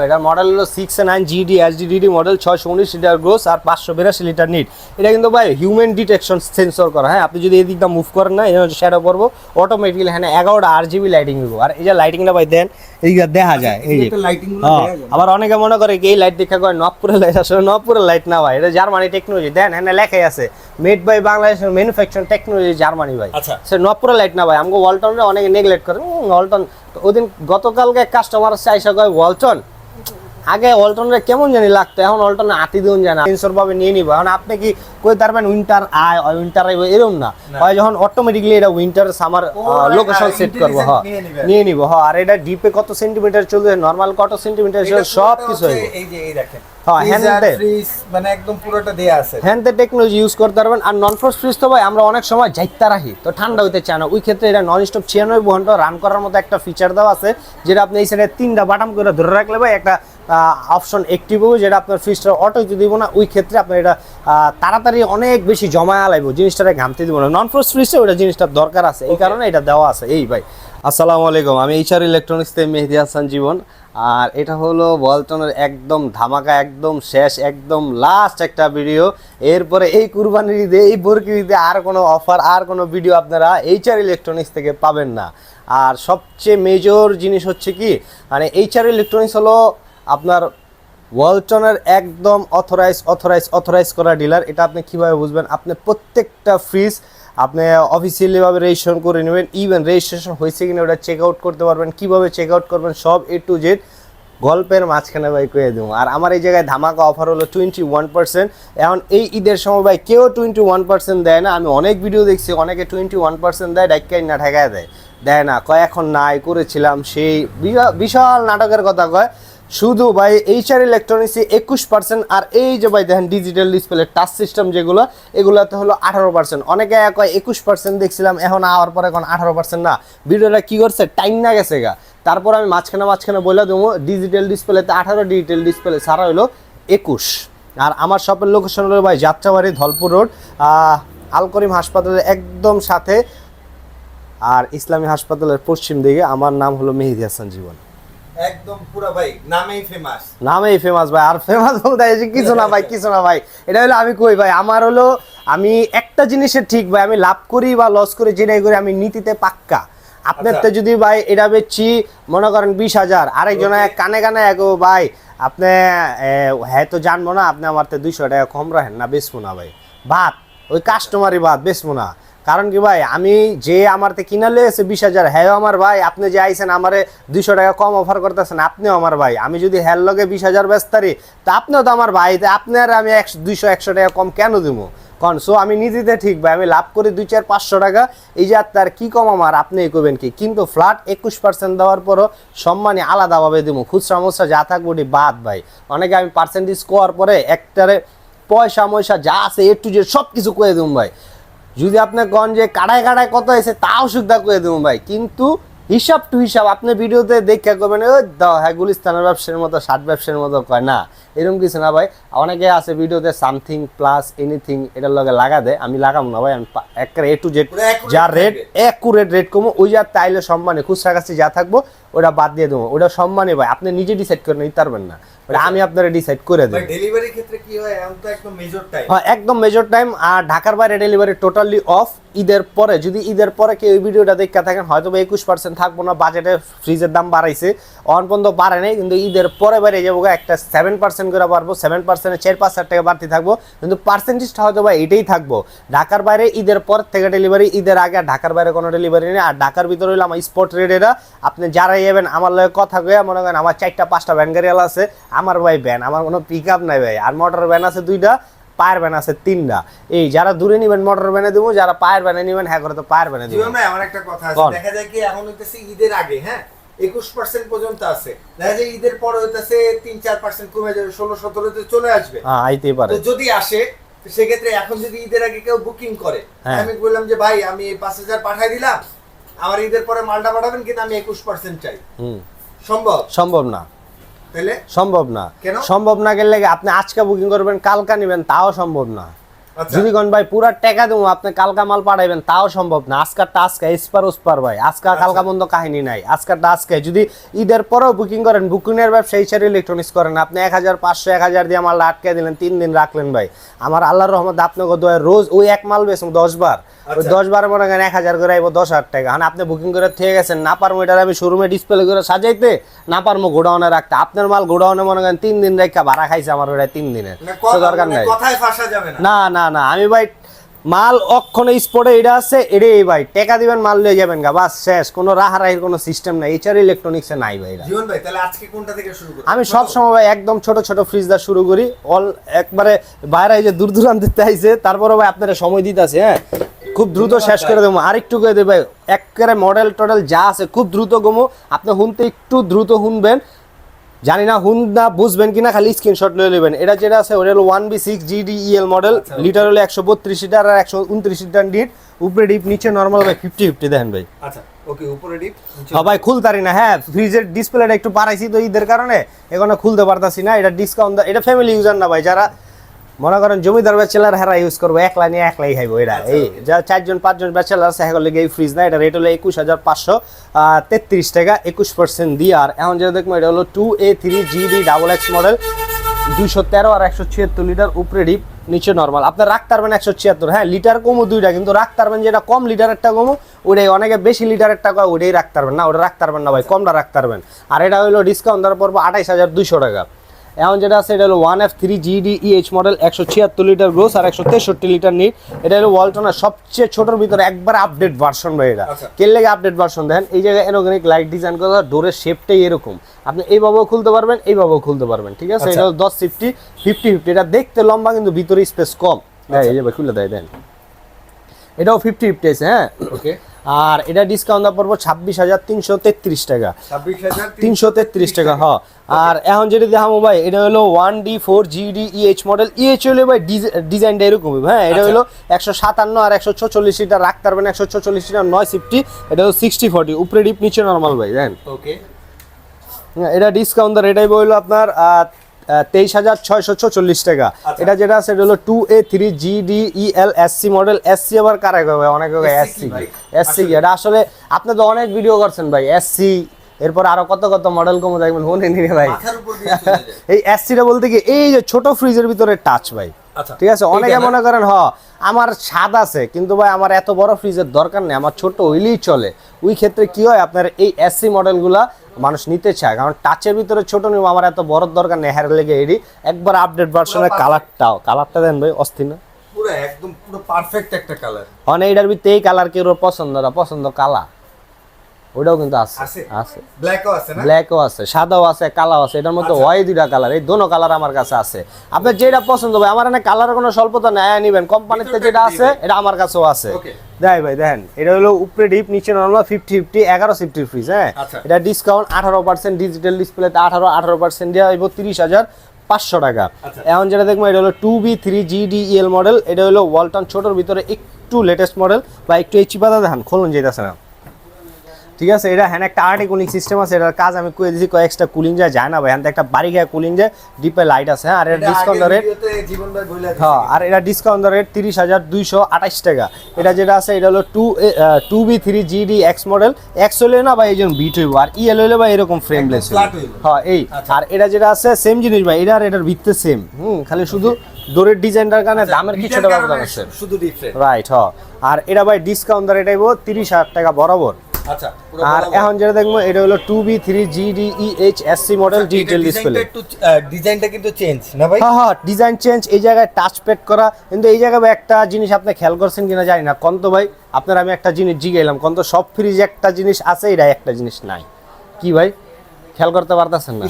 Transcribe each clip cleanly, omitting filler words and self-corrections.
এটা মডেল হলো 6 GD HDD model 619 litre gross আর 582 লিটার নিট। এটা কিন্তু ভাই হিউম্যান ডিটেকশন সেন্সর করা। হ্যাঁ, আপনি যদি এদিকটা মুভ করেন না, এটা শ্যাডো পড়বো অটোমেটিক্যালি। হ্যাঁ, 11টা RGB লাইটিং দিব। আর এই যে লাইটিংটা ভাই দেন এইদিকে দেখা যায়, এই যে লাইটিংগুলো দেখা যায়। আবার অনেকে মনে করে এই লাইট দেখা কয় নবপুরের লাইট, আসলে নবপুরের লাইট না ভাই, এটা জার্মানি টেকনোলজি। দেন হ্যাঁ লেখাই আছে মেড বাই বাংলাদেশের ম্যানুফ্যাকচারিং টেকনোলজি জার্মানি ভাই। আচ্ছা, সে নবপুরের লাইট না ভাই। আমাকে ওয়ালটনে অনেকে নেগলেক্ট করে। ওয়ালটন ওদিন গতকালকে কাস্টমার আসছে আইসা কয় ওয়ালটন, আগে ওয়ালটনের কেমন জানি লাগতো, এখন ওয়ালটনে আতি দিন যায় না, সেন্সর ভাবে নিয়ে নিব। এখন আপনি কি কই পারবেন উইন্টার উইন্টার আইব এরকম না হয়, যখন অটোমেটিক্যালি এটা উইন্টার সামার লোকেশন সেট করব। হ্যাঁ, নিয়ে নিব। হ্যাঁ, আর এটা ডিপে কত সেন্টিমিটার চলবে, নরমাল কত সেন্টিমিটার চলবে, সব কিছু হইব। এই যে এই দেখেন, হ্যাঁ হ্যান্ডে ফ্রিজ মানে একদম পুরোটা দেয়া আছে, হ্যান্ডে টেকনোলজি ইউজ করতে পারবেন। আর নন ফ্রস্ট ফ্রিজ তো ভাই আমরা অনেক সময় যাইতে রাখি, তো ঠান্ডা হইতে চায় না, ওই ক্ষেত্রে এটা নন স্টপ 96 ঘন্টা রান করার মতো একটা ফিচার দেওয়া আছে, যেটা আপনি এই সাইডে 3টা বাটন করে ধরে রাখলে ভাই একটা অপশন অ্যাক্টিভ হবে, যেটা আপনার ফ্রিজটা অটো দিব না। ওই ক্ষেত্রে আপনার এটা তাড়াতাড়ি অনেক বেশি জমায়া লাগবে, জিনিসটাকে ঘামতে দিব না। নন ফ্রস্ট ফ্রিজে ওটা জিনিসটার দরকার আছে, এই কারণে এটা দেওয়া আছে। এই ভাই আসসালামু আলাইকুম, আমি HR ইলেকট্রনিক্স থেকে মেহেদি হাসান জীবন। আর এটা হলো ওয়ালটনের একদম ধামাকা, একদম শেষ, একদম লাস্ট একটা ভিডিও। এরপরে এই কুরবানির ঈদে, এই বরকির ঈদে আর কোনো অফার, আর কোনো ভিডিও আপনারা HR ইলেকট্রনিক্স থেকে পাবেন না। আর সবচেয়ে মেজর জিনিস হচ্ছে কি, মানে HR ইলেকট্রনিক্স হলো আপনার ওয়ালটনের একদম অথরাইজ করা ডিলার। এটা আপনি কিভাবে বুঝবেন? আপনি প্রত্যেকটা ফ্রিজ আপনি অফিসিয়ালিভাবে রেজিস্ট্রেশন করে নেবেন, ইভেন রেজিস্ট্রেশন হয়েছে কিনা ওটা চেক আউট করতে পারবেন। কীভাবে চেক আউট করবেন সব A to Z গল্পের মাঝখানে ভাই কয়ে দেবো। আর আমার এই জায়গায় ধামাকা অফার হলো 21%। এখন এই ঈদের সময় ভাই কেউ 21% দেয় না। আমি অনেক ভিডিও দেখছি, অনেকে 21% দেয়, ডাইকাই না ঠেকায় দেয় না, কয় এখন নাই, করেছিলাম, সেই বিশাল নাটকের কথা কয়। শুধু ভাই HR ইলেকট্রনিক্সে 21%। আর এই যে ভাই দেখেন ডিজিটাল ডিসপ্লে টাচ সিস্টেম যেগুলো, এগুলোতে হলো 18%। অনেকে কয় 21% দেখছিলাম, এখন আওয়ার পর এখন 18% না। ভিডিওটা কি করছে, টাইম না গেছে গা। তারপর আমি মাঝখানে বলে দেবো ডিজিটাল ডিসপ্লেতে 18, ডিজিটাল ডিসপ্লে ছাড়া হলো 21। আর আমার শপের লোকেশন হলো ভাই যাত্রাবাড়ি ধলপুর রোড, আল করিম হাসপাতালের একদম সাথে, আর ইসলামী হাসপাতালের পশ্চিম দিকে। আমার নাম হলো মেহেদি হাসান জীবন। একদম পুরো ভাই নামেই ফেমাস ভাই। আর ফেমাস বলতে কিছু না ভাই, এটা হলো আমি কই ভাই, আমার হলো আমি একটা জিনিসের ঠিক ভাই, আমি লাভ করি বা লস করি যেটাই করি আমি নীতিতে পাক্কা। আপনার তো যদি ভাই এটা বেচছি মনে করেন 20,000, আরেকজন কানে এক ভাই আপনি হ্যাঁ তো জানবো না, আপনি আমার তো 200 টাকা কম রাখেন না, বেচবো না ভাই। বাদ ওই কাস্টমারই বাদ, বেচবো না। কারণ কি ভাই, আমি যে আমার তো কিনা লেগেছে 20,000, হ্যাঁ আমার ভাই, আপনি যে আইসেন আমারে 200 টাকা কম অফার করতেছেন, আপনিও আমার ভাই। আমি যদি হ্যার লগে 20,000 বেচতারি, তা আপনিও তো আমার ভাই, আপনার আমি 200-100 টাকা কম কেন দিব কন? সো আমি নিজেতে ঠিক ভাই, আমি লাভ করি 200-500 টাকা, এই যে তার কি কম আমার, আপনি করবেন কি? কিন্তু ফ্ল্যাট 21% দেওয়ার পরও সম্মানী আলাদাভাবে দিব, খুচরা মোচরা যা থাকবো বাদ ভাই। অনেকে আমি পার্সেন্টেজ কোয়ার পরে একটারে পয়সা ময়সা যা আছে A to Z সব কিছু করে দেবো ভাই। যদি আপনি কন যে কাটায় কত হয়েছে তাও সুবিধা করে দেবো ভাই, কিন্তু হিসাব টু হিসাব আপনি ভিডিওতে দেখে করবেন ওই দাও হ্যাঁ গুলিস্তানের ব্যবসার মতো, শার্ট ব্যবসার মতো কয় না, এরকম কিছু না ভাই। অনেকে আছে ভিডিওতে সামথিং প্লাস এনিথিং এটার লগে লাগা দেয়, আমি লাগাবো না ভাই। আমি একটা A to Z যা রেট অ্যাকুরেট রেট কমো, ওই যা তাইলে সম্মানে খুচরা কাছে যা থাকবো ওটা বাদ দিয়ে দেবো, ওটা সম্মানে ভাই। আপনি নিজে ডিসাইড করে নিতে পারবেন না, আমি আপনারা ডিসাইড করে দেব। ডেলিভারির ক্ষেত্রে কি হয়, এখন তো একদম মেজর টাইম। হ্যাঁ, একদম মেজর টাইম। আর ঢাকার বাইরে ডেলিভারি টোটালি অফ। ঈদের পরে যদি ঈদের পরে কেউ এই ভিডিওটা দেখতে থাকেন, হয়তো 21% থাকবো না, বাজেটে ফ্রিজের দাম বাড়াইছে, অন পর্যন্ত বাড়ে নাই, কিন্তু ঈদের পরে বাইরে যাবো একটা 7% করে বাড়বো, 7% 4-5 টাকা বাড়তি থাকবো, কিন্তু পার্সেন্টেজটা হয়তো বা এটাই থাকবো। ঢাকার বাইরে ঈদের পর থেকে ডেলিভারি, ঈদের আগে ঢাকার বাইরে কোনো ডেলিভারি নেই। আর ঢাকার ভিতরে হইলে আমার স্পট রেটেরা, আপনি যারা যাবেন আমার লগে কথা কয়ে, মনে করেন আমার 4-5টা ভ্যান গাড়িওয়ালা আছে, আমার ভাই ভ্যান, আমার কোনো পিক আপ নাই ভাই। আর মোটর ভ্যান আছে 2টা, পায়ের ভ্যান আছে 3টা। এই যারা দূরে নিবেন মোটর ভ্যানে দেবো, যারা পায়ের ভ্যানে নিবেন হ্যাঁ করে তো পায়ের ভ্যানে দেবো। আমার একটা কথা আছে, দেখা যায় কি এখন হইতেছে ঈদের আগে হ্যাঁ 21% পর্যন্ত আছে, দেখা যায় ঈদের পরে হইতেছে 3-4% কমে যাবে, 16-17 চলে আসবে। হ্যাঁ আইতেই পারে। তো যদি আসে সেক্ষেত্রে এখন যদি ঈদের আগে কেউ বুকিং করে, আমি বললাম যে ভাই আমি 5,000 পাঠাই দিলাম, আমার ঈদের পরে মালটা পাঠাবেন, কিন্তু আমি 21% চাই, সম্ভব না। সম্ভব না। সম্ভব না গেলে আপনি আজকে বুকিং করবেন কালকা নেবেন, তাও সম্ভব না। যদি কোন ভাই পুরা টাকা দেবো আপনি কালকা মাল পাঠাইবেন তাও সম্ভব না। আজকারটা আজকে এসপার ওসপার ভাই, আজকা কালকা বন্ধ কাহিনী নাই। আজকারটা আজকে যদি ঈদের পরেও বুকিং করেন, বুকিংয়ের ব্যবসা হিসাবে ইলেকট্রনিক্স করেন, আপনি 1500 1000 দিয়ে মাল আটকে দিলেন, 3 দিন রাখলেন ভাই, আমার আল্লাহর রহমত আপনাকে দোয়া রোজ ওই এক মাল বেচুন 10 বার, ওই 10 বার মনে করেন 1000 করে আইব 10,000 টাকা। মানে আপনি বুকিং করে থেকে গেছেন, না পারবো এটা আমি শোরুমে ডিসপ্লে করে সাজাইতে, না পারবো গোডাউনে রাখতে। আপনার মাল গোডাউনে মনে করেন 3 দিন রেখা ভাড়া খাইছে আমার ওটা 3 দিনের, দরকার নাই। কথায় ফাঁসা যাবে না। না না না, আমি ভাই মাল অক্ষণে স্পটে এটা আছে এটাই ভাই, টাকা দিবেন মাল নিয়ে যাবেন গা, বাস শেষ। কোনো রাহারাহির কোনো সিস্টেম নাই, এছাড়া ইলেকট্রনিক্সে নাই ভাই। জীবন ভাই তাহলে আজকে কোনটা থেকে শুরু করব? আমি সব সময় ভাই একদম ছোট ছোট ফ্রিজ দা শুরু করি, অল একবারে বাইরে যে দূর দূরান্ত আইছে, তারপরে ভাই আপনারা সময় দিতে আছে, হ্যাঁ খুব দ্রুত শেষ করে দেবো। আরেকটু করে দেবে ভাই, একেবারে মডেল টডেল যা আছে খুব দ্রুত গমো, আপনি হুনতে একটু দ্রুত হুনবেন, জানি না হুন না বুঝবেন কিনা, খালি স্ক্রিনশট নিয়ে নেবেন। এটা যেটা আছে ওটা হলো 1B6 GDEL মডেল, লিটার হলো 132 লিটার আর 129 লিটার নিট, উপরে ডিপ নিচে নরমাল ভাই 50-50 দেখেন ভাই। আচ্ছা ওকে, উপরে ডিপ হ্যাঁ ভাই খুলতারি না, হ্যাঁ ফ্রিজের ডিসপ্লেটা একটু পারাইছি তো ঈদের কারণে এখনো খুলতে পারতাছি না। এটা ডিসকাউন্ট, এটা ফ্যামিলি ইউজার না ভাই, যারা মনে করেন জমিদার ব্যাচেলার হেরা ইউজ করবো, একলা নিয়ে একলাই খাইবো এটা। এই যা 4জন 5জন ব্যাচেলার আছে হ্যাঁ এই ফ্রিজ না, এটা রেট হলো 21,533 টাকা 21% দিয়ে। আর এখন যেটা দেখবো এটা হলো 2A3 GD XX মডেল, 213 আর 176 লিটার, উপরে ডিপ নিচে নরমাল। আপনার রাখতে পারবেন 176, হ্যাঁ লিটার কমো দুইটা, কিন্তু রাখতে পারবেন যেটা কম লিটারেরটা কমো ওটাই, অনেকে বেশি লিটারেরটা কয় ওটাই রাখতে পারবেন না, ওটা রাখতে পারবেন না ভাই, কমটা রাখতে পারবেন। আর এটা হলো ডিসকাউন্ট দেওয়ার পড়বো 28,200 টাকা। এখন যেটা আছে এটা হলো 1F3 GDEH model, 176 litre gross আর 163 লিটার নিট। এটা হলো ওয়ালটনের সবচেয়ে ছোটোর ভিতরে একবার আপডেট ভার্সন ভাই। এটা কেন লাগে আপডেট ভার্সন দেখেন, এই জায়গায় এরোগেনিক লাইট ডিজাইন করা, ডোরের শেপটাই এরকম, আপনি এইভাবেও খুলতে পারবেন এইভাবেও খুলতে পারবেন, ঠিক আছে। এটা হলো 10 সিফটি 50-50, এটা দেখতে লম্বা কিন্তু ভিতরে স্পেস কম। এই যে ভাই খুলে দেয় দেন, এটাও 50-50 আছে, হ্যাঁ ওকে। আর এটা ডিসকাউন্ট দেওয়া পড়বো 26,333 টাকা, 26,333 টাকা হ্যাঁ। আর এখন যেটা দেখাবো ভাই এটা হলো 1D4 GDEH মডেল, EH হলো ভাই ডিজাইনটা এরকমই, হ্যাঁ এটা হলো 157 আর 146 লিটার রাখতে পারবেন, 146 লিটার 9 সিফটি, এটা হলো 60-40, উপরে ডিপ নিচে নরমাল ভাই দেন ওকে। এটা ডিসকাউন্ট এটাই হলো আপনার 23,646 টাকা। এটা যেটা আছে এটা হলো 2A3 GDEL SC model, SC আবার কারা কবে অনেকে SC এটা আসলে আপনি তো অনেক ভিডিও করছেন ভাই SC, এরপর আরো কত কত মডেল কম দেখবেন মনে নিয়ে ভাই। এই SCটা বলতে কি এই যে ছোট ফ্রিজের ভিতরে টাচ ভাই, ঠিক আছে। অনেকে মনে করেন আমার স্বাদ আছে কিন্তু ভাই আমার এত বড় ফ্রিজের দরকার নেই, আমার ছোট হইলেই চলে। ওই ক্ষেত্রে কি হয় আপনার এই SC মডেলগুলা মানুষ নিতে চায়, কারণ টাচের ভিতরে ছোট নিব, আমার এত বড় দরকার নেই। হেয়ার লেগে এডি একবার আপডেট ভার্সনের কালারটা দেন ভাই, অস্থির না পুরো একদম পুরো পারফেক্ট একটা কালার। মানে এটার ভিতরে এই কালার কেউ পছন্দ কালা, ওটাও কিন্তু আছে ব্ল্যাকও আছে সাদাও আছে কালাও আছে, এটার মধ্যে হয় দুইটা কালার, এই দোনো কালার আমার কাছে আছে। আপনার যেটা পছন্দ ভাই, আমার এখানে কালারের কোনো স্বল্পতা নেয় নিবেন, কোম্পানিতে যেটা আছে এটা আমার কাছেও আছে। দেখ ভাই দেখেন এটা হলো উপরে ডিপ নিচে নরমাল 50-50 11 সিফটির ফ্রিজ, হ্যাঁ এটা ডিসকাউন্ট 18%, ডিজিটাল ডিসপ্লেতে 18% দেওয়া হইব 30,500 টাকা। এখন যেটা দেখবো এটা হলো 2B3 GDEL মডেল, এটা হলো ওয়ালটন ছোটোর ভিতরে একটু লেটেস্ট মডেল বা একটু এই চিপাতা দেখান খুলুন যেতেছে না, ঠিক আছে। এটা হ্যাঁ একটা আর্টি কুলিং সিস্টেম আছে, এটার কাজ আমি কয়ে দিয়েছি, কয়েকটা কুলিং যায় না ভাই, হ্যাঁ একটা বাড়ি গায়ে কুলিং যায়, ডিপে লাইট আছে, হ্যাঁ। আর এটা ডিসকাউন্ট রেট হ্যাঁ, আর এটা ডিসকাউন্ট রেট 30,228 টাকা। এটা যেটা আছে এটা হলো 2B3 GDX মডেল, X হলে না ভাই এই জন্য বিট হইব, আর EL হলে ভাই এরকম ফ্রেমলেস হ্যাঁ এই। আর এটা যেটা আছে সেম জিনিস ভাই, এটা আর এটার ভিতরে সেম, খালি শুধু ডোরের ডিজাইনটার কারণে দামের কিছুটা ব্যবধান আছে শুধু ডিফারেন্ট, রাইট হ্যাঁ। আর এটা ভাই ডিসকাউন্ট রেট আইব 30,000 টাকা বরাবর। আচ্ছা আর এখন যেটা দেখবো এটা হলো 2B3 GDEH SC model, digital display, ডিজাইনটা কিন্তু চেঞ্জ না ভাই, হ্যাঁ ডিজাইন চেঞ্জ, এই জায়গায় টাচ প্যাড করা। কিন্তু এই জায়গায় একটা জিনিস আপনি খেয়াল করছেন কিনা জানি না, কন্ত ভাই আপনার আমি একটা জিনিস জিগাইলাম, কন্ত সব ফ্রিজে একটা জিনিস আছে এটা একটা জিনিস নাই, কি ভাই খেয়াল করতে পারতেছেন না?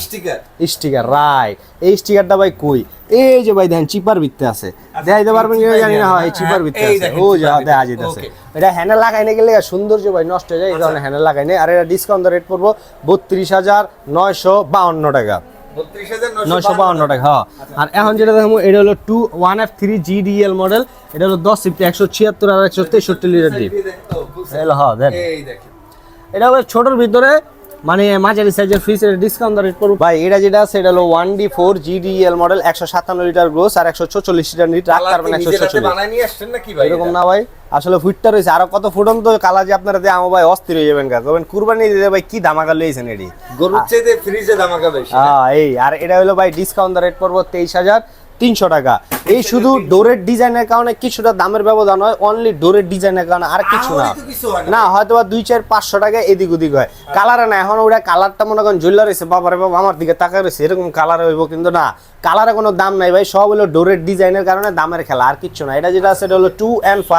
স্টিকার রাইট, এই স্টিকারটা ভাই কই, এই যে ভাই দেখেন চিপার ভিতরে আছে, দেখাইতে পারবেন কিনা জানি না, হয় এই চিপার ভিতরে আছে, ও যা দেখা যাইতেছে। এটা হ্যান্ডেল লাগাইনে গেলে সৌন্দর্য ভাই নষ্ট হয়ে যায়, এই ধরনের হ্যান্ডেল লাগাইনে। আর এটা ডিসকাউন্ট রেট পড়বো 32,952 টাকা, 952 টাকা হ্যাঁ। আর এখন যেটা দেখবো এটা হলো 1F3 GDEL মডেল, এটা হলো 10 সিফটি 176 আর 163 লিটার ডিপ, হ্যাঁ দেখ এটা ছোটোর ভিতরে মানে মাঝারি সাইজের ফ্রিজ এর ডিসকাউন্ট রেট করব ভাই। এটা যেটা আছে এটা হলো 1D4 GDEL model 157 litre gross আর 144 লিটার নিট রাখতে পারবেন 146 বানাই নিয়ে আসছেন নাকি ভাই? এরকম না ভাই, আসলে ফুটটা রয়েছে আরো কত ফুটন্ত কালা যে আপনারা দিয়ে আমো ভাই অস্থির হয়ে যাবেন কাজ করবেন কুরবানি দিতে ভাই কি ধামাকা লইছেন এডি গরুর চেয়ে ফ্রিজে ধামাকা বেশি। এই আর এটা হলো ভাই ডিসকাউন্ট রেট পড়ব 23,300 টাকা। এই শুধু ডোরের ডিজাইনের কারণে কিছুটা দামের ব্যবধান হয়, অনলি ডোরের ডিজাইনের কারণে আর কিছু না। না হয়তো বা 2-4-500 টাকা এদিক ওদিক হয়, কালারে না। এখন ওটা কালারটা মনে করেন জ্বললা রয়েছে, বাবারে বাবা আমার দিকে তাকায় রয়েছে এরকম কালার হইব, কিন্তু না কালারে কোনো দাম নাই ভাই, সব হলো ডোরের ডিজাইনের কারণে দামের খেলা, আর কিছু না। এটা যেটা আছে এটা হলো 2N5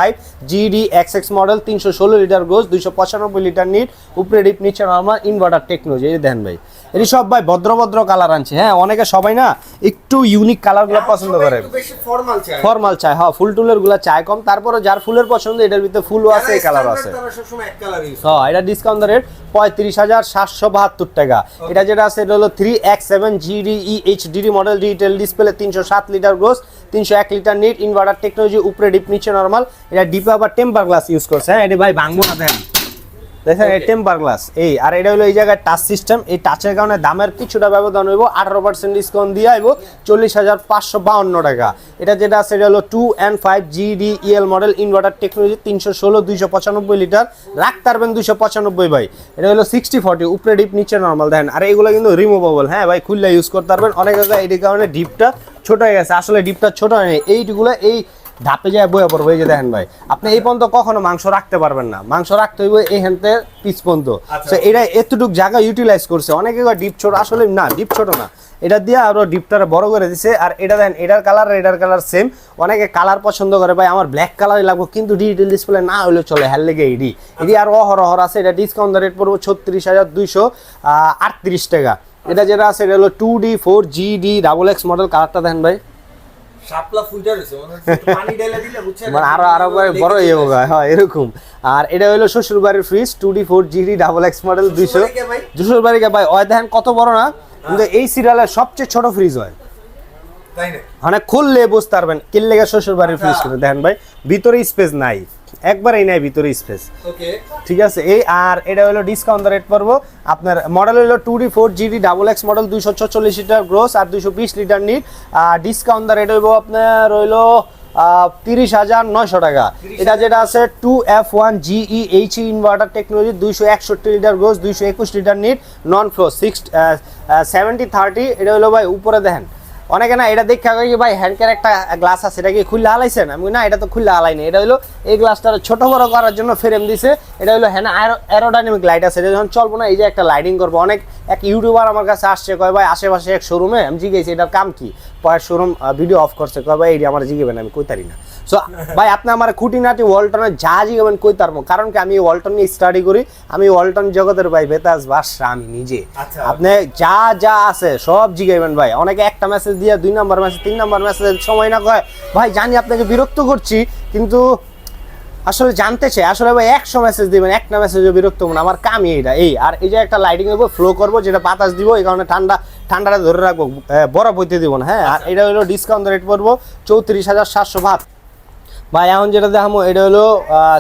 GDXX model 316 litre gross 295 litre NEET, উপরে ডিপ নিচে নরমাল ইনভার্টার টেকনোলজি। এই দেন ভাই এটি সব ভাই ভদ্র ভদ্র কালার আনছে। হ্যাঁ অনেকে সবাই না একটু ইউনিক কালারগুলো পছন্দ করে, ফর্মাল চায়। হ্যাঁ ফুল টুলের গুলা চায় কম, তারপরে যার ফুলের পছন্দ এটার ভিতরে ফুলও আছে, এই কালার আছে। হ্যাঁ এটা ডিসকাউন্ট রেট 35,772 টাকা। এটা যেটা আছে এটা হলো 3X7 GDE HDD model digital display 307 litre gross 301 litre NEET inverter technology, উপরে ডিপ নিচে নরমাল। এটা ডিপে আবার টেম্পার গ্লাস ইউজ করছে। হ্যাঁ এটা ভাই ভাঙবো না দেখেন, দেখেন এই টেম্পার গ্লাস। এই আর এটা হলো এই জায়গায় টাচ সিস্টেম, এই টাচের কারণে দামের কিছুটা ব্যবধান হইব, 18% ডিসকাউন্ট দিয়ে আইব 40,552 টাকা। এটা যেটা আছে এটা হলো 2N5 GDEL model inverter technology 316 295 litre রাখতে পারবেন 295 ভাই। এটা হলো 60/40 উপরে ডিপ নিচে নরমাল দেখেন। আর এগুলো কিন্তু রিমুভেবল, হ্যাঁ ভাই খুললে ইউজ করতে পারবেন। অনেক জায়গায় এই কারণে ডিপটা ছোট হয়ে গেছে, আসলে ডিপটা ছোট হয়নি, এইগুলো এই ধাপে যায় বয়ে পড়বো। এই যে দেখেন ভাই আপনি এই পর্যন্ত কখনো মাংস রাখতে পারবেন না, মাংস রাখতে হইব এই হ্যান্ডে পিস পর্যন্ত। এটা এতটুকু জায়গা ইউটিলাইজ করছে। অনেকে ডিপ ছোট, আসলে না ডিপ ছোট না, এটা দিয়ে আরো ডিপটারে বড় করে দিছে। আর এটা দেখেন এটার কালার এটার কালার সেম। অনেকে কালার পছন্দ করে ভাই আমার ব্ল্যাক কালারই লাগবে, কিন্তু ডিজিটাল ডিসপ্লে না হলে চলে, হ্যার লেগে এডি আর অহরহর আছে। এটা ডিসকাউন্ট রেট পড়বো 36,238 টাকা। এটা যেটা আছে এটা হলো 2D4 GDXX মডেল, কালারটা দেখেন ভাই শাপলা ফুলটা রয়েছে পানি ঢেলে দিলে বুঝছেন মানে আরো বড় হয়ে যাবে। হ্যাঁ এরকম। আর এটা হলো শ্বশুরবাড়ির ফ্রিজ 2D4 GDXX মডেল 200 শ্বশুরবাড়িকে ভাই ওই দেখেন কত বড় না, কিন্তু এই সিরিয়ালের সবচেয়ে ছোট ফ্রিজ হয়, তাই না? মানে খুললে বুঝতে পারবেন কিনলে শ্বশুরবাড়ির ফ্রিজ কিন্তু দেখেন ভাই ভিতরে স্পেস নাই, একবারেই নাই ভিতরে স্পেস। ওকে ঠিক আছে। এই আর এটা হলো ডিসকাউন্ট রেট পড়বো আপনার মডেল হলো 2D4 GDXX model 246 litre gross আর 220 লিটার নিট। ডিসকাউন্ট রেট হইব আপনার হইলো 30,900 টাকা। এটা যেটা আছে 2F1 GEHE inverter technology 261 litre gross 221 litre net non flow 70/30। এটা হলো ভাই উপরে দেখেন অনেকে না এটা দেখে ভাই হ্যান্ডকের একটা গ্লাস আছে এটা কি খুললে হালাইছেন, আমি না এটা তো খুললে হালাইনি। এটা হলো এই গ্লাসটা ছোট বড় করার জন্য ফ্রেম দিছে। এটা হলো হ্যাঁ অ্যারোডাইনামিক লাইট আছে, এটা যখন চলবো না এই যে একটা লাইটিং করবো। অনেক এক ইউটিউবার আমার কাছে আসছে কয় ভাই আশেপাশে এক শোরুমে, আমি জিজ্ঞেছি এটার কাম কি, পরের শোরুম ভিডিও অফ করছে, কয় ভাই এটি আমার জিজ্ঞেবেন, আমি কই তারি না। সো ভাই আপনি আমার খুঁটিনাটি ওয়ালটনে যা জিজ্ঞেবেন কই তারবো, কারণ কি আমি ওয়ালটন নিয়ে স্টাডি করি, আমি ওয়ালটন জগতের ভাই বেতাজ বাদশা আমি নিজে। আপনি যা যা আছে সব জিজ্ঞাবেন ভাই। অনেকে একটা মেসেজ দিয়ে 2 নম্বর মেসেজ 3 নম্বর মেসেজ সময় না কয় ভাই জানি আপনাকে বিরক্ত করছি, কিন্তু আসলে জানতে চাই আসলে ভাই 100 মেসেজ দিবেন একটা মেসেজও বিরক্ত না, আমার কামই এটা। এই আর এই যে একটা লাইটিং দেবো ফ্লো করবো, যেটা বাতাস দিব, এই কারণে ঠান্ডাটা ধরে রাখবো, বরফ হইতে দিব না। হ্যাঁ আর এটা হলো ডিসকাউন্ট রেট পড়বো 34,700 ভাই। এখন যেটা দেখাবো এটা হলো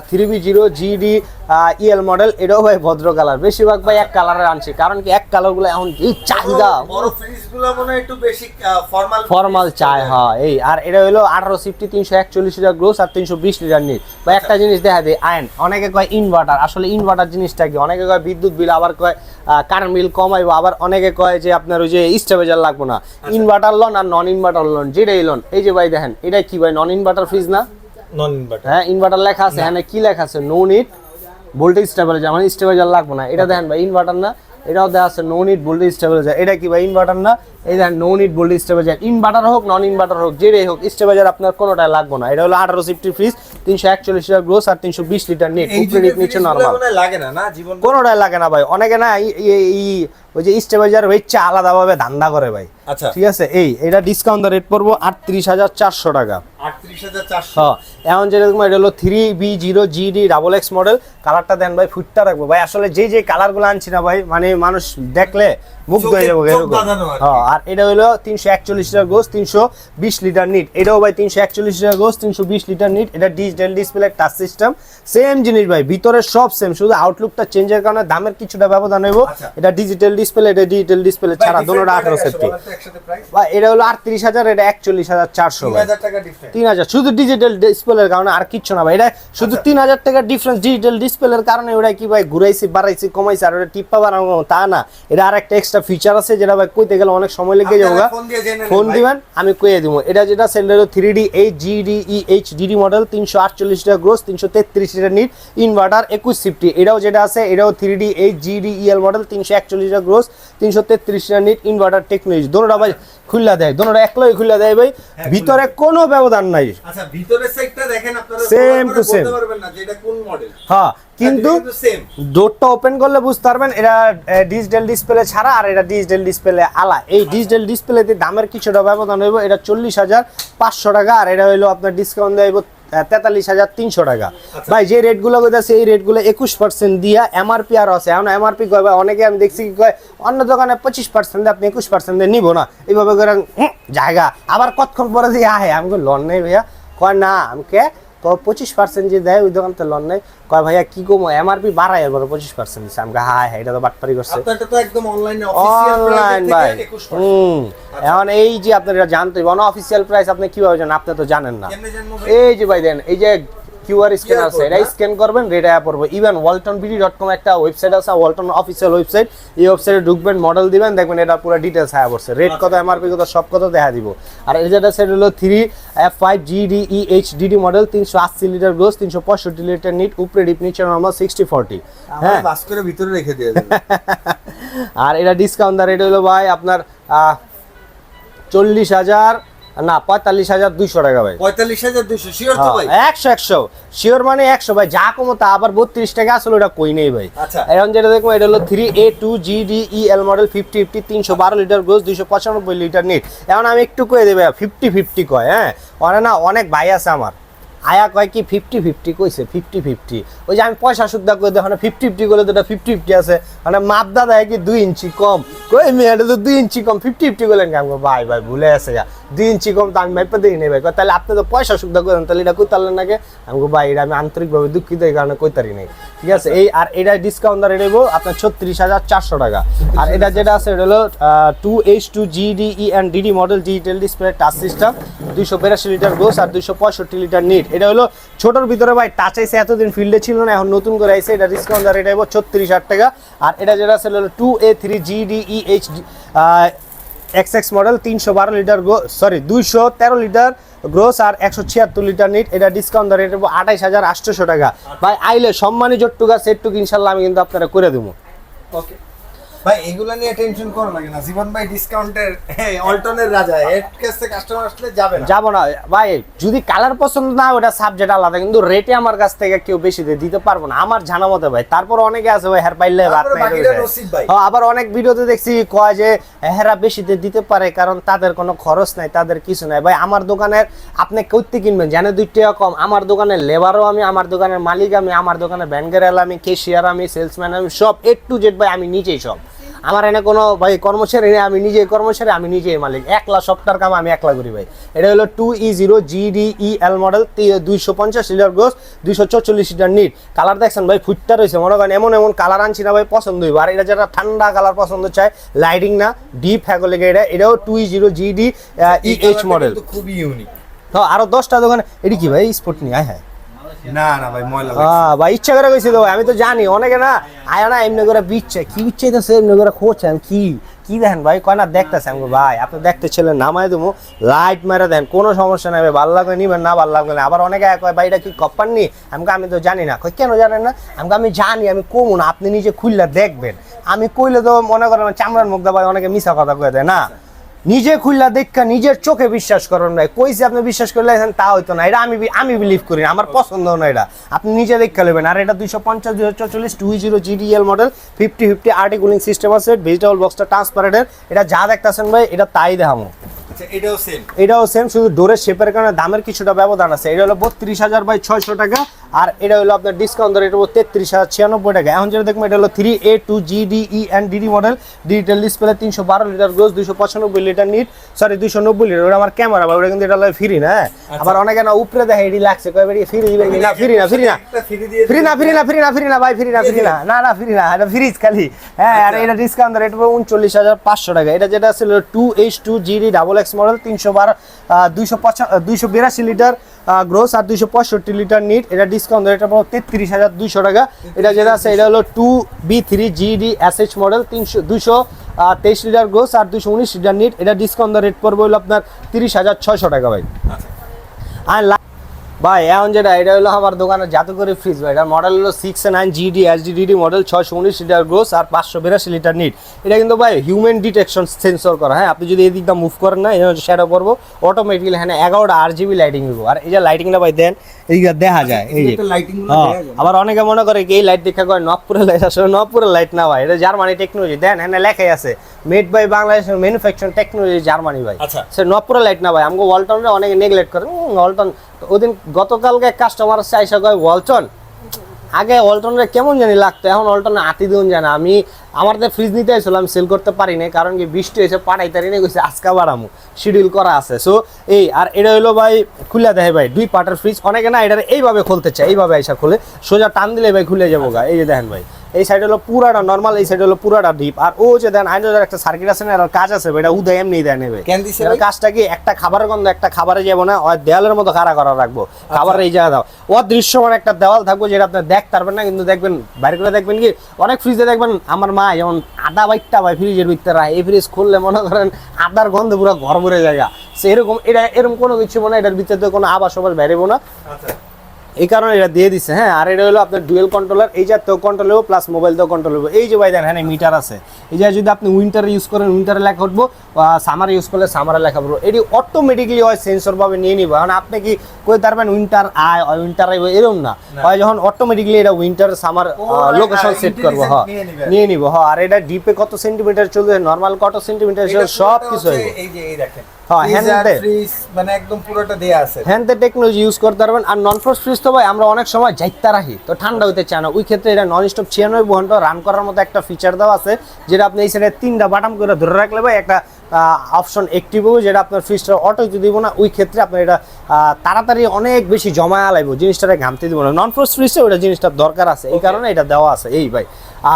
3B0 GDEL মডেল, এটাও ভাই ভদ্র কালার, বেশিরভাগ ভাই এক কালারের আনছি, কারণ কি এক কালারগুলো এখন এই চাহিদা বড় ফ্রিজগুলো মনে একটু বেশি ফর্মাল চায়। হ্যাঁ এই আর এটা হলো 18 সিফটি 341 লিটার গ্রোস আর 320 লিটার নিট। ভাই একটা জিনিস দেখা দেয় আয়ন, অনেকে কয় ইনভার্টার, আসলে ইনভার্টার জিনিসটা কি, অনেকে কয় বিদ্যুৎ বিল, আবার কয় কারেন্ট বিল কমাইবো, আবার অনেকে কয় যে আপনার ওই যে স্টেবিলাইজার লাগবো না। ইনভার্টার লোন আর নন ইনভার্টার লোন যেটাই লোন, এই যে ভাই দেখেন এটা কি ভাই নন ইনভার্টার ফ্রিজ না, নন ইনভার্টার। হ্যাঁ ইনভার্টার লেখা আছে, হ্যাঁ কি লেখা আছে নো নিড ভোল্টেজ স্টেবিলাইজার, মানে স্টেবিলাইজার লাগবে না। এটা দেখেন ভাই ইনভার্টার না, এটাও দেওয়া আছে নো নিড ভোল্টেজ স্টেবিলাইজার। এটা কি ভাই ইনভার্টার না, এই দেখেন no need voltage stabiliser. Inverter হোক নন ইনভার্টার হোক যেটাই হোক স্টেবিলাইজার আপনার কোনোটাই লাগবে না। এটা হলো 18 সিফটি ফ্রিজ 341 লিটার গ্রোস আর 320 লিটার নিট, উপরে নিচে নরমাল, লাগে না না জীবন কোনোটাই লাগে না ভাই। অনেকে না ওই যে স্টেবিলাইজার হচ্ছে আলাদাভাবে ধান্দা করে ভাই। আচ্ছা ঠিক আছে। এটা ডিসকাউন্ট রেট পড়বো 38,400 টাকা। 38,400। হ্যাঁ এখন যেরকম এটা হলো 3B0 GDXX মডেল, কালারটা দেন ভাই ফুটটা রাখবো ভাই। আসলে যে কালারগুলো আনছি না ভাই, মানে মানুষ দেখলে মুগ্ধ হয়ে যাবো এরকম। হ্যাঁ, আর এটা হলো 341 লিটার গোস, 320 লিটার নিট। এটাও ভাই 341 লিটার গোস, 320 লিটার নিট। এটা digital display touch system, same জিনিস ভাই, ভিতরে সব সেম, শুধু আউটলুকটা চেঞ্জের কারণে দামের কিছুটা ব্যবধান হইব। এটা ডিজিটাল ডিসপ্লে, এটা ডিজিটাল ডিসপ্লে ছাড়া দুটোটা 18 সেফটি। ভাই এটা হলো 38,000, এটা 41,400 ভাই, 3000 শুধু ডিজিটাল ডিসপ্লের কারণে, আর কিচ্ছু না ভাই। এটা শুধু 3000 টাকা ডিফারেন্স ডিজিটাল ডিসপ্লের কারণে। ওটা কি ভাই ঘুরাইছি বাড়াইছি কমাইছি আর ওটা টিপ্পা বাড়ানো তা না, এটা আর একটা এক্সট্রা ফিচার আছে যেটা ভাই কইতে গেলে অনেক সময় লেগে যাবে। ফোন দিবেন আমি কইয়ে দিব। এটা যেটা sender 3D HGDE HDD model, 348 litre gross, 333 litre NEET, inverter 21 সিফটি। এটাও যেটা আছে এটাও 3D HGDEL model, 341 litre gross, 333 litre NEET, inverter technology. দোনোটা ভাই খুললা দেয়, দোনোটা একলাই খুললা দেয় ভাই, ভিতরে কোনো ব্যবধান নাই। আচ্ছা ভিতরের সাইডটা দেখেন আপনারা সেম টু সেম, বলতে পারবেন না যে এটা কোন মডেল। হ্যাঁ কিন্তু ডোরটা ওপেন করলে বুঝতে পারবেন এটা ডিজিটাল ডিসপ্লে ছাড়া আর এটা ডিজিটাল ডিসপ্লে আলা। এই ডিজিটাল ডিসপ্লেতে দামের কিছুটা ব্যবধান হইব। এটা 40,500 টাকা, আর এটা হইলো আপনার ডিসকাউন্ট দেব 43,300 টাকা। ভাই যে রেটগুলো কইতাছে এই রেটগুলো 21% দিয়া এমআরপি আর আছে। এখন এমআরপি কয় ভাই, অনেকে আমি দেখছি কি কয় অন্য দোকানে 25% আপনি 21% নিব না, এইভাবে করে জায়গা আবার কতক্ষণ পরে দিয়ে আহে। আমি কই লন নেই ভাইয়া, কয় না আমি কে 25% যে দেয় ওই দোকান তো লন নেই। কয় ভাইয়া কি কমো এমআরপি বাড়াই এবার 25% দিচ্ছে। আমি হ্যাঁ হ্যাঁ এটা তো বাটপারি করছে। আপনারটা তো একদম অনলাইনে অফিশিয়াল অনলাইন ভাই। এখন এই যে আপনারা এটা জানতে হবে না অফিশিয়াল প্রাইস আপনি কিভাবে জানেন, আপনি তো জানেন না। এই যে ভাই দেন এই যে কিউআর স্ক্যান আছে, এটা স্ক্যান করবেন রেট আয়া পড়বে। ইভেন waltonbd.com একটা ওয়েবসাইট আছে, ওয়ালটন অফিসিয়াল ওয়েবসাইট। এই ওয়েবসাইটে ঢুকবেন, মডেল দিবেন, দেখবেন এটা পুরো ডিটেইলস আয়া পড়ছে, রেট কত এমআরপি কত সব কত দেখা দিব। আর এই যেটা সেট হলো 3F5GDE HDD model, 380 litre gross, 365 litre NEET, উপরে ডিপ নিচে নরমাল 60/40। হ্যাঁ বাস করে ভিতরে রেখে দিয়ে দেন। আর এটা ডিসকাউন্ট দা রেট হলো ভাই আপনার 40,000 না 45,200 টাকা ভাই। 45,200 শিওর তো ভাই? 100 শিওর মানে 100 ভাই, যা কমতা আবার 32 টাকা আসলে ওটা কই নেই ভাই। আচ্ছা এখন যেটা দেখবো এটা হলো 3A2GDEL model, 50/50, 312 litre gross, 295 litre NEET. এখন আমি একটু কয়ে দেবে 50/50 কয়, হ্যাঁ না অনেক ভাই আছে আমার আয়া কয় কি 50/50 কইছে 50/50, ওই যে আমি পয়সা সুদ্ধা করে দেখো না 50/50 করে তো 50/50 আছে, মানে মাপ দাদা কি 2 ইঞ্চি কম, কই মেয়েটা তো 2 ইঞ্চি কম 50/50 করলেন কেন? ভাই ভাই ভুলে আছে গা, 2 ইঞ্চি কম তো আমি মাইপা দেখি নেই ভাই। তাহলে আপনি তো পয়সা সুদ্ধা করেন, তাহলে এটা কইতারলেন নাকি? আমি ভাই এটা আমি আন্তরিকভাবে দুঃখিত এই কারণে কইতারি নেই, ঠিক আছে। এই আর এটা ডিসকাউন্ট দরে দেব আপনার 36,400 টাকা। আর এটা যেটা আছে এটা হলো 2H2GDE&DD model, digital display touch system, 282 litre gross আর 265 লিটার নিট। এটা হলো ছোটর ভিতরে ভাই টাচ আইছে, এতদিন ফিল্ডে ছিল না, এখন নতুন করে আইছে। এটা ডিসকাউন্ট দরে এটা 36,000 টাকা। আর এটা যেটা আছে হলো 2A3GDE XX model, 312 litre sorry 213 litre gross আর 176 লিটার নিট। এটা ডিসকাউন্ট দরে এটা 28,800 টাকা। ভাই আইলে সম্মানী জট্টুকা সেটটুক ইনশাল্লাহ আমি কিন্তু আপনারা করে দেবো। ওকে ভাই এগুলা নিয়ে টেনশন করো না কেন, জীবন ভাই ডিসকাউন্টের অল্টনের রাজা, এর কাছে কাস্টমার আসলে যাবে না, যাব না ভাই। যদি কালার পছন্দ না ওটা সাবজেক্ট আলাদা, কিন্তু রেটে আমার কাছ থেকে কেউ বেশি দিতে পারবো না আমার জানা মতে ভাই। তারপর অনেকে আছে ভাই হের পাইলে ভাত নাই, আবার অনেক ভিডিওতে দেখছি কয় যে হেরা বেশিতে দিতে পারে কারণ তাদের কোনো খরচ নাই, তাদের কিছু নাই। ভাই আমার দোকানের আপনি কইতে কিনবেন জানে 2 টাকা কম, আমার দোকানের লেবারও আমি, আমার দোকানের মালিক আমি, আমার দোকানের ব্যাংকের আমি, ক্যাশিয়ার আমি, সেলসম্যান আমি, সব A to Z ভাই আমি নিজেই সব। আমার এনে কোনো ভাই কর্মচারী নেই, আমি নিজেই কর্মচারী, আমি নিজেই মালিক। 1 লাখ সপ্তাহের কাম আমি 1 লাখ করি ভাই। এটা হলো 2E0GDEL model, 250 litre gross, 244 litre NEET. Colour দেখছেন ভাই ফুটটা রয়েছে, মনে করেন এমন এমন কালার আনছি না ভাই পছন্দ হইব। আর এটা যারা ঠান্ডা কালার পছন্দ চায়, লাইটিং না ডিপ হ্যাগো লেগে এটাও 2E0GDEH মডেল, খুবই ইউনিক। তো আরো 10টা দোকানে এটি কি ভাই স্পট নিয়ে আয় হ্যাঁ না না ভাই ময়লা ভাই ইচ্ছা করে কইছি তো ভাই, আমি তো জানি অনেকে না আয় না এমনি করে বিচ্ছে কি বিচ্ছেইতেছে এমনি করে খোঁজেন কি কি দেখেন ভাই কয় না দেখতেছে। আমি ভাই আপনি দেখতে ছিলেন নামাই দেবো লাইট মেরে দেন কোনো সমস্যা নাই ভাই, ভালো লাগবে নিবেন না ভালো লাগবে না। আবার অনেকে কয় ভাই এটা কি কপার নি, আমি তো জানি না। কই কেন জানেন না? আমি জানি, আমি কমু না, আপনি নিজে খুললে দেখবেন। আমি কইলে তো মনে করেন চামড়ার মুখ দা ভাই অনেকে মিছা কথা কয়ে দেয় না, নিজে খুললা দেখা নিজের চোখে বিশ্বাস করেন ভাই। কইছে আপনি বিশ্বাস করলে তা হইতো না, এটা আমি বিলিভ করি না, আমার পছন্দ না, এটা আপনি নিজে দেখা নেবেন। আর এটা 250 244 2E0GDEL model, 50/50 RT cooling system আছে, ভেজিটেবল বক্সটা ট্রান্সপারেন্টের। এটা যা দেখতেছেন ভাই এটা তাই দেখামো। এটাও সেম শুধু ডোরের শেপের কারণে দামের কিছুটা ব্যবধান আছে। এটা হলো 32,600 টাকা। আর এটা হলো আপনার ডিসকাউন্ট রেট হলো 33,096 টাকা। এখন যেটা দেখবেন এটা হলো 3A2GDE and DD model, digital display, 312 litre gross, 295 litre NEET, sorry 290 litre. ওটা আমার ক্যামেরা ভাই, ওটা কিন্তু এটা হলো ফ্রি না। আবার অনেকে না উপরে দেখে এডি লাগছে কয় ভাই ফ্রি দিবেন না, ফ্রি না ফ্রি না ফ্রি না ফ্রি না ফ্রি না ফ্রি না ভাই, ফ্রি না ফ্রি না না না ফ্রি না, এটা ফ্রিজ খালি। হ্যাঁ, আর এটা ডিসকাউন্ট রেট হলো 39,500 টাকা। এটা যেটা ছিল 2H2GD XX model, 282 litre gross আর 265 লিটার নিট, এটা ডিসকাউন্ট রেট হলো 33,200 টাকা। এটা যেটা আছে এটা হলো 2B3GD SH model, 223 litre gross আর 219 লিটার নিট, এটা ডিসকাউন্ট রেট পড়বে হলো আপনার 30,600 টাকা ভাই। আর ভাই এখন যেটা এটা হলো আমার দোকানের জাদুকরি ফ্রিজ ভাই, এটা মডেল হলো 6A9GD HDD model, 619 litre gross আর 582 লিটার নিট। এটা কিন্তু ভাই হিউম্যান ডিটেকশন সেন্সর করা। হ্যাঁ, আপনি যদি এদিকটা মুভ করেন না, এটা হচ্ছে শ্যাডো পড়বো অটোমেটিক্যালি। হ্যাঁ, 11টা RGB লাইটিং দিব। আর এই যে লাইটিংটা ভাই দেন এইদিকে দেখা যায়, এই যে আবার অনেকে মনে করে কি এই লাইট দেখা কয় নবপুরের লাইট, আসলে নবপুরের লাইট না ভাই, এটা জার্মানি টেকনোলজি। দেন হ্যাঁ লেখাই আছে made by Bangladesh manufacturing technology Germany ভাই। সে নবপুরের লাইট না ভাই। আমাকে ওয়ালটনরে অনেকে নেগলেক্ট করে, ওয়ালটন ওদিন গতকালকে কাস্টমার চাইছে কয় ওয়ালটন, আগে ওয়ালটনের কেমন জানি লাগতো, এখন ওয়ালটনে আতি দিন জানা। আমি আমার তো ফ্রিজ নিতে আসছিলাম, আমি সেল করতে পারি না, কারণ কি বৃষ্টি হয়েছে, পাঠাইতারি নিয়ে গেছে, আজকা বাড়ামু শিডিউল করা আছে। সো এই আর এটা হলো ভাই খুলে দেয় ভাই 2 পার্টের ফ্রিজ। অনেকে না এটা এইভাবে খুলতে চায়, এইভাবে এসে খুলে সোজা টান দিলে ভাই খুলে যাবো গা। এই যে দেখেন ভাই, এই সাইড হলো পুরাটা নরমাল, এই সাইড হলো পুরাটা ডিপ। আর ও যে দেন হাইড্রোজের একটা সার্কিট আছে না, এর কাজ আছে ভাই, এটা উদয় এমনি দেয় নেবে। কাজটা কি একটা খাবারের গন্ধ একটা খাবারে যাবো না, ওই দেওয়ালের মতো খাড়া করা রাখবো, খাবারের এই জায়গা দাও অদৃশ্যমান একটা দেওয়াল থাকবো, যেটা আপনি দেখতে পারবেন না, কিন্তু দেখবেন বাইরে করে দেখবেন কি অনেক ফ্রিজে দেখবেন আমার মা যেমন আদা বাইকটা ভাই ফ্রিজের ভিতরে রাখে, এই ফ্রিজ খুললে মনে করেন আদার গন্ধে পুরো ঘর ভরে জায়গা। সে এরকম এটা এরকম কোনো কিছু মনে হয়, এটার ভিতরে কোনো আবাস সবাস বেরোবো না, এই কারণে এটা দিয়ে দিচ্ছে। হ্যাঁ, আর এটা হলো আপনার ডুয়েল কন্ট্রোলার, এই জাতীয় কন্ট্রোল হবো প্লাস মোবাইল তো কন্ট্রোল হবো। এই যে ভাই দেন হ্যাঁ মিটার আছে, এই যে যদি আপনি উইন্টারে ইউজ করেন উইন্টারে লেখা উঠবো, সামারে ইউজ করলে সামারে লেখা পড়বো। এটি অটোমেটিকলি হয় সেন্সর ভাবে নিয়ে নিবো। এখন আপনি কি কই পারবেন উইন্টার আয় উইন্টার আইব এরকম না হয়, যখন অটোমেটিকলি এটা উইন্টার সামার লোকেশন সেট করবো, হ্যাঁ নিয়ে নিবো। হ্যাঁ, আর এটা ডিপে কত সেন্টিমিটার চলবে, নর্মাল কত সেন্টিমিটার চলবে, সব কিছু হইব। টেকনোলজি ইউজ করতে পারবেন। আর নন ফ্রস্ট ফ্রিজ তো ভাই আমরা অনেক সময় যাইতে রাখি, তো ঠান্ডা হইতে চায় না, ওই ক্ষেত্রে এটা নন স্টপ 96 ঘন্টা রান করার মতো একটা ফিচার দেওয়া আছে, যেটা আপনি এই সাইডে 3টা বাটন করে ধরে রাখলে ভাই একটা অপশন অ্যাক্টিভ হবে, যেটা আপনার ফ্রিজটা অটো দিব না, ওই ক্ষেত্রে আপনার এটা তাড়াতাড়ি অনেক বেশি জমা লাইব, জিনিসটাকে ঘামতে দিব না। নন ফ্রস্ট ফ্রিজে ওটা জিনিসটা দরকার আছে, এই কারণে এটা দেওয়া আছে। এই ভাই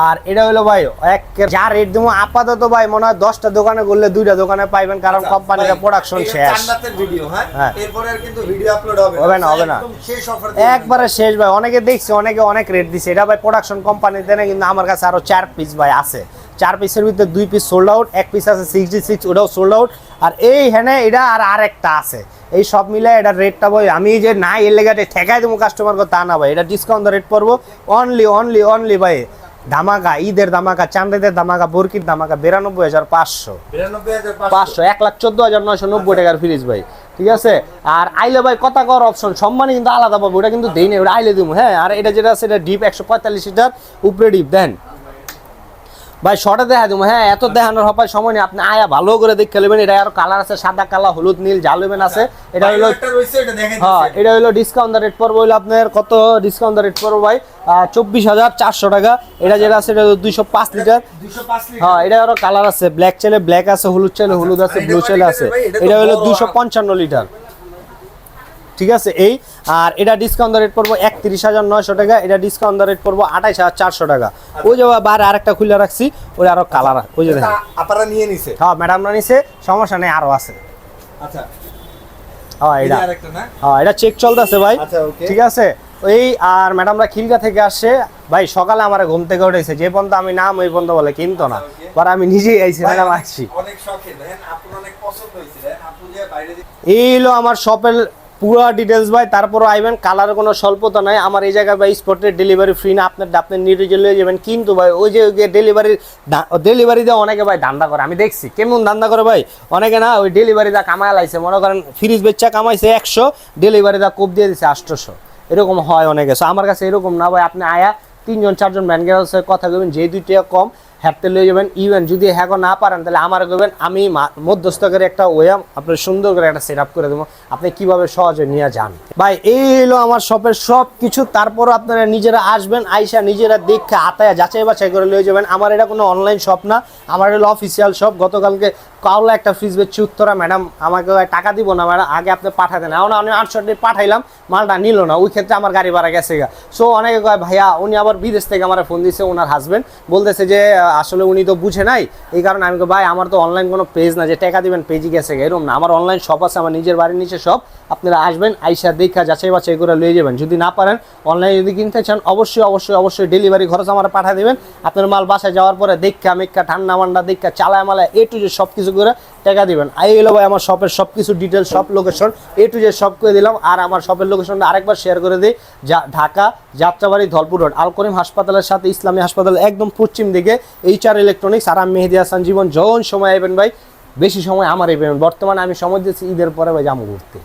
আর এটা হলো ভাই এক যা রেট দেবো আপাতত ভাই মনে হয় 10টা দোকানে করলে 2টা দোকানে পাইবেন, কারণ কোম্পানির প্রোডাকশন শেষ। হবে না হবে না, একবারে শেষ ভাই। অনেকে দেখছি অনেকে অনেক রেট দিছে, এটা ভাই প্রোডাকশন কোম্পানি দেয় না, কিন্তু আমার কাছে আরো 4 পিস ভাই আছে, 4 পিসের ভিতরে 2 পিস সোল্ড আউট, 1 পিস আছে 66, ওটাও সোল্ড আউট। আর এই হ্যাঁ এটা আর আরেকটা আছে, এই সব মিলে এটা রেটটা ভাই আমি যে না এর লেগাতে ঠেকাই দেবো কাস্টমারকে তা না ভাই, এটা ডিসকাউন্ট রেট পড়বো অনলি ভাই ধামাকা, ঈদের ধামাকা, চান্দের ধামাকা, বরকির ধামাকা 92,500, 1,14,990 টাকার ফ্রিজ ভাই। ঠিক আছে, আর আইলে ভাই কথা কর অপশন সম্মানই কিন্তু আলাদা পাবো, ওটা কিন্তু দেই না, ওটা আইলে দিব। হ্যাঁ, আর এটা যেটা আছে এটা ডিপ 145 লিটার উপরে ডিপ দেন ভাই, শর্টে দেখা দেবো। হ্যাঁ, এত দেখানোর হবার সময় নেই, আপনি আয়া ভালো করে দেখে নেবেন। এটা আরো কালার আছে, সাদা কালা, হলুদ, নীল, জালবেন আছে। এটা হলো হ্যাঁ, এটা হলো ডিসকাউন্ট রেট পড়বো হলো আপনার কত, ডিসকাউন্ট রেট পড়বো ভাই 24,400 টাকা। এটা যেটা আছে এটা 205 লিটার। হ্যাঁ, এটা আরো কালার আছে, ব্ল্যাক চাইলে ব্ল্যাক আছে, হলুদ চাইলে হলুদ আছে, ব্লু চাইলে আছে। এটা হলো 255 লিটার। ঠিক আছে, এই আর এটা ডিসকাউন্ট রেট পড়বো 31,900 টাকা। এটা ডিসকাউন্ট রেট পড়বো 28,400 টাকা। ওই যে বাইরে আরেকটা খুলে রাখছি, ওই আরো কালার, ওই যে দেখেন আপনারা নিয়ে নিছে। হ্যাঁ, ম্যাডামরা নিছে, সমস্যা নেই, আরো আছে। আচ্ছা, হ্যাঁ এটা আরেকটা না, হ্যাঁ এটা চেক চলতেছে ভাই। ঠিক আছে, ওই আর ম্যাডামরা খিলগা থেকে আসছে ভাই, সকালে আমার ঘুম থেকে উঠেছে, যে পর্যন্ত আমি নাম ওই পর্যন্ত বলে কিনতো না, পরে আমি নিজেই আইছি, ম্যাডাম আসছি। অনেক শখে দেন, আপনার অনেক পছন্দ হইছে দেন, আপনি যে বাইরে এই হলো আমার শপের পুরো ডিটেলস ভাই। তারপরও আইবেন, কালার কোনো স্বল্পতা নাই। আমার এই জায়গায় ভাই স্পটের ডেলিভারি ফ্রি না, আপনি নিজে লয়ে যাবেন। কিন্তু ভাই ওই যে ডেলিভারি দেওয়া অনেকে ভাই ধান্দা করে, আমি দেখছি কেমন ধান্দা করে ভাই। অনেকে না ওই ডেলিভারি দা কামায় লাইছে, মনে করেন ফ্রিজ বেচা কামাইছে 100, ডেলিভারি দা কোপ দিয়ে দিছে 800, এরকম হয় অনেকে। সো আমার কাছে এরকম না ভাই, আপনি আয়া 3জন 4জন ম্যানেজার কথা বলবেন, যে 2 টাকা কম হ্যাপতে লয়ে যাবেন। ইভেন যদি হ্যাঁ না পারেন তাহলে আমার করবেন, আমি মধ্যস্থ করে একটা ওয়াম আপনার সুন্দর করে একটা সেট আপ করে দেবো, আপনি কিভাবে সহজে নিয়ে যান। ভাই এই হলো আমার শপের সব কিছু। তারপর আপনারা নিজেরা আসবেন, আইসা নিজেরা দেখে আতায়া যাচাই বাছাই করে লয়ে যাবেন। আমার এটা কোনো অনলাইন শপ না, আমার হলো অফিসিয়াল শপ। গতকালকে কাউলা একটা ফ্রিজ বেচছি উত্তরা, ম্যাডাম আমাকে টাকা দিব না ম্যাডাম, আগে আপনি পাঠাতেন। এখন আমি 800 টাকা পাঠাইলাম, মালটা নিল না, ওই ক্ষেত্রে আমার গাড়ি ভাড়া গেছে গা। সো অনেকে কয় ভাইয়া, উনি আবার বিদেশ থেকে আমার ফোন দিয়েছে, ওনার হাজবেন্ড বলতেছে যে আসলে উনি তো বুঝে নাই, এই কারণে আমি ভাই আমার তো অনলাইন কোনো পেজ না যে টাকা দিবেন পেজই গেছে গা, এরকম না। আমার অনলাইন শপ আছে, আমার নিজের বাড়ির নিচে শপ। আপনারা আসবেন, আইসা দেখা যাচাই বাছাই করে লয়ে যাবেন। যদি না পারেন, অনলাইনে যদি কিনতে চান অবশ্যই অবশ্যই অবশ্যই ডেলিভারি খরচ আমার পাঠিয়ে দেবেন। আপনার মাল বাসায় যাওয়ার পরে দেখা মেক্কা ঠান্ডা মান্ডা দেখা চালায় মালায় এ টু জেড সব কিছু করে টাকা দিবেন। এই হলো ভাই আমার শপের সব কিছু ডিটেলস, সব লোকেশন এ টু জেড সব করে দিলাম। আর আমার শপের লোকেশনটা আরেকবার শেয়ার করে দিই, ঢাকা যাত্রাবাড়ি ধলপুর রোড, আল করিম হাসপাতালের সাথে ইসলামী হাসপাতাল একদম পশ্চিম দিকে, HR ইলেকট্রনিক্স। আর আমি মেহেদি হাসান জীবন। যখন সময় আইবেন ভাই, বেশি সময় আমার আইবেন, বর্তমানে আমি সময় দিচ্ছি ঈদের পরে ভাই যাবো ঘুরতে।